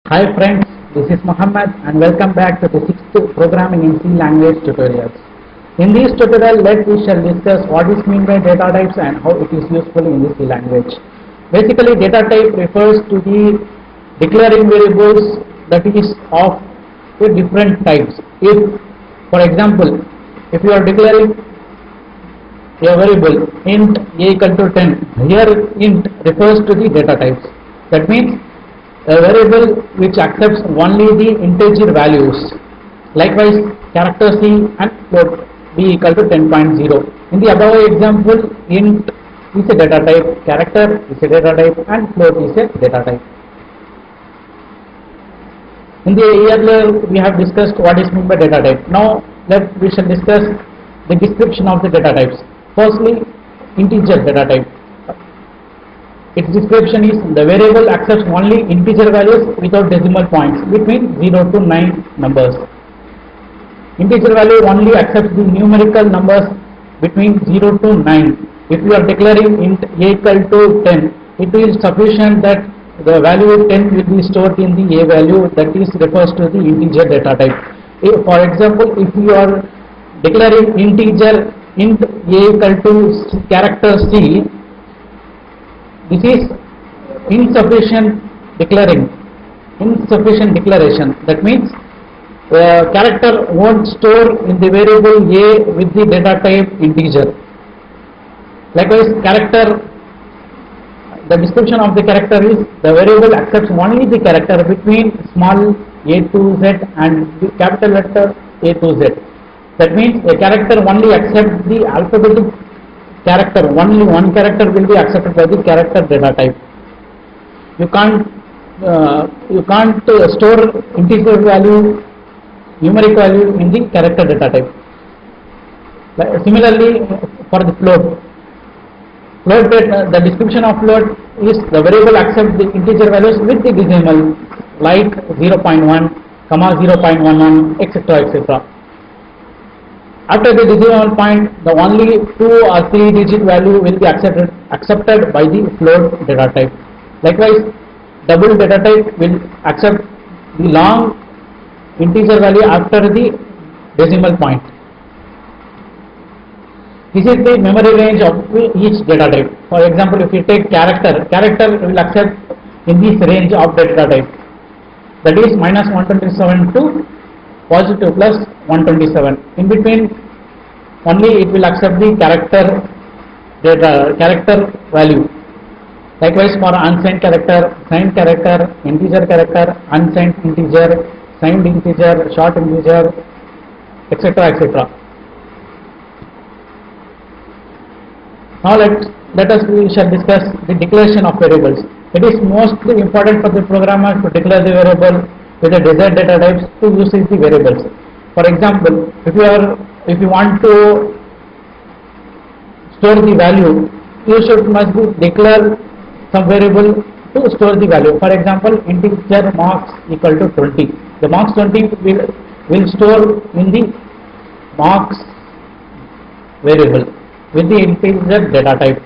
Hi friends, this is Muhammad and welcome back to the 6th Programming in C language tutorials. In this tutorial, we shall discuss what is meant by data types and how it is useful in the C language. Basically, data type refers to the declaring variables that is of the different types. If, for example, if you are declaring a variable int a equal to 10, here int refers to the data types. That means a variable which accepts only the integer values. Likewise, character C and float b equal to 10.0. In the above example, int is a data type, character is a data type, and float is a data type. In the earlier we have discussed what is meant by data type. Now we shall discuss the description of the data types. Firstly, integer data type. Its description is the variable accepts only integer values without decimal points between 0 to 9 numbers. Integer value only accepts the numerical numbers between 0 to 9. If you are declaring int a equal to 10, it is sufficient that the value 10 will be stored in the a value, that is refers to the integer data type. For example, if you are declaring integer int a equal to character C, this is insufficient declaration. That means the character won't store in the variable a with the data type integer. Likewise, character, the description of the character is the variable accepts only the character between small a to z and the capital letter a to z. That means a character only accepts the alphabetic character, only one character will be accepted by the character data type. You can't store integer value, numeric value in the character data type. Similarly, for the float the description of float is the variable accepts the integer values with the decimal like 0.1, 0.11, etc. etc. After the decimal point, the only 2 or 3 digit value will be accepted by the float data type. Likewise, double data type will accept the long integer value after the decimal point. This is the memory range of each data type. For example, if you take character will accept in this range of data type, that is minus 127 to positive plus 127. In between, only it will accept the character value. Likewise, for unsigned character, signed character, integer character, unsigned integer, signed integer, short integer, etc. etc. Now we shall discuss the declaration of variables. It is mostly important for the programmer to declare the variable with the desired data types to use the variables. For example, if you want to store the value, you must declare some variable to store the value. For example, integer marks equal to 20. The marks 20 will store in the marks variable with the integer data type.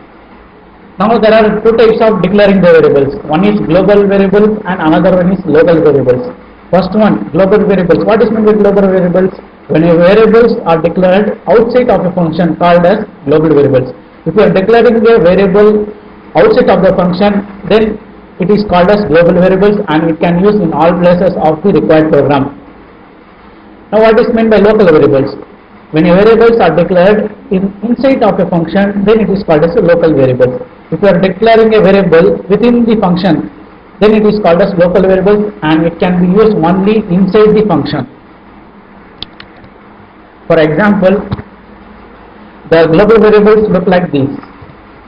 Now there are two types of declaring the variables. One is global variables and another one is local variables. First one, global variables. What is meant by global variables? When a variables are declared outside of a function called as global variables. If you are declaring a variable outside of the function, then it is called as global variables and it can use in all places of the required program. Now what is meant by local variables? When a variables are declared inside of a function, then it is called as a local variable. If you are declaring a variable within the function, then it is called as local variable and it can be used only inside the function. For example, the global variables look like this: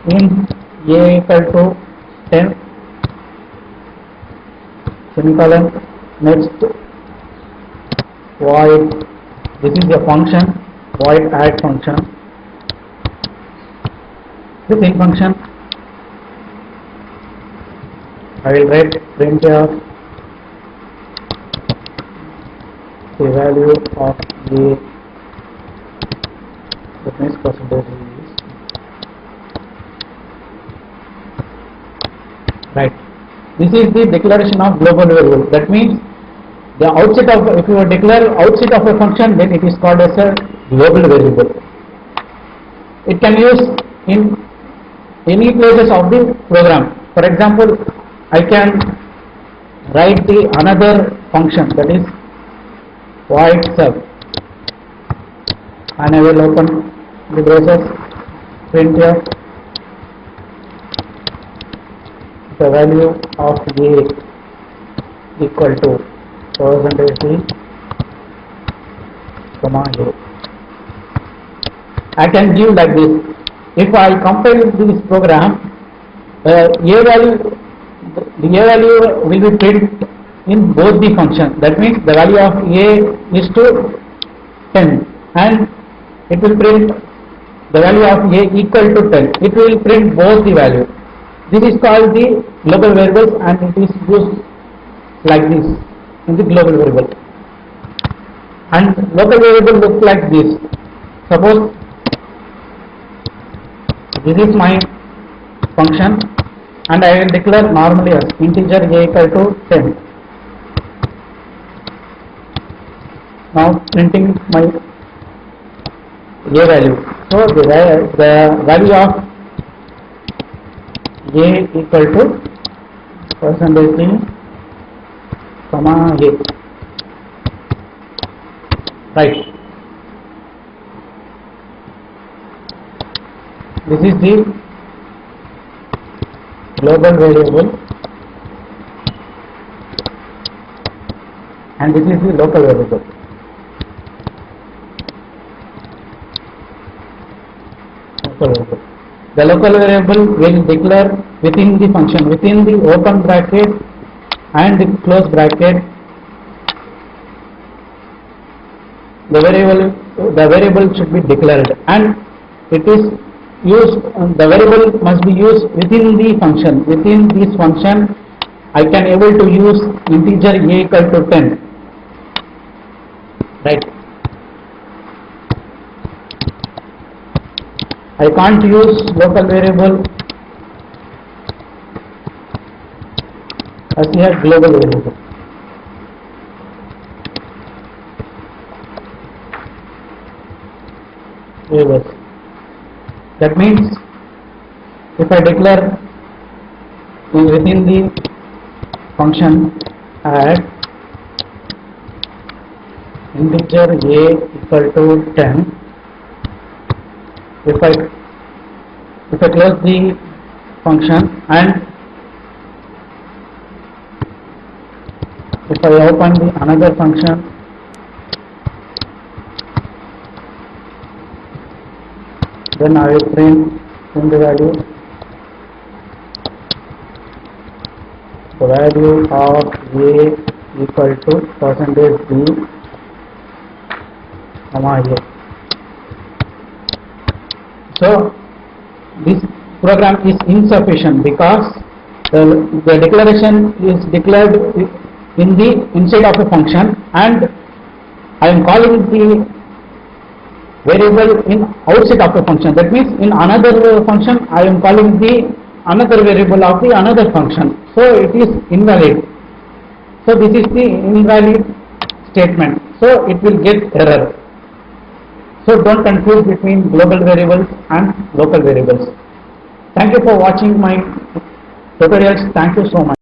int a equal to 10, semicolon, next void, this is a function, void add function, the same function. I will write printf the value of a, that means percentage is right. This is the declaration of global variable. That means the outset of, if you declare outset of a function, then it is called as a global variable. It can use in any places of the program. For example, I can write the another function, that is void sub, and I will open the braces, printf the value of a equal to %d, comma a. I can give like this. If I compile this program, a value, the a value will be print in both the function. That means the value of a is to 10, and it will print the value of a equal to 10. It will print both the value. This is called the global variables, and it is used like this in the global variable. And local variable looks like this. Suppose this is my function, and I will declare normally as integer a equal to 10. Now printing my a value. So the value of a equal to %d, comma a. Right. This is the global variable, and this is the local variable. The local variable will declare within the function, within the open bracket and the close bracket, the variable should be declared, and it is used, the variable must be used within the function. Within this function, I can able to use integer a equal to 10. Right. I can't use local variable as here global variable. That means if I declare within the function add integer a equal to 10, if I close the function and if I open the another function, then I will print the value of a equal to %d, comma a. So this program is insufficient because the declaration is declared in the inside of a function, and I am calling the variable in outside of a function. That means in another function I am calling the another variable of the another function. So it is invalid. So this is the invalid statement. So it will get error. So don't confuse between global variables and local variables. Thank you for watching my tutorials. Thank you so much.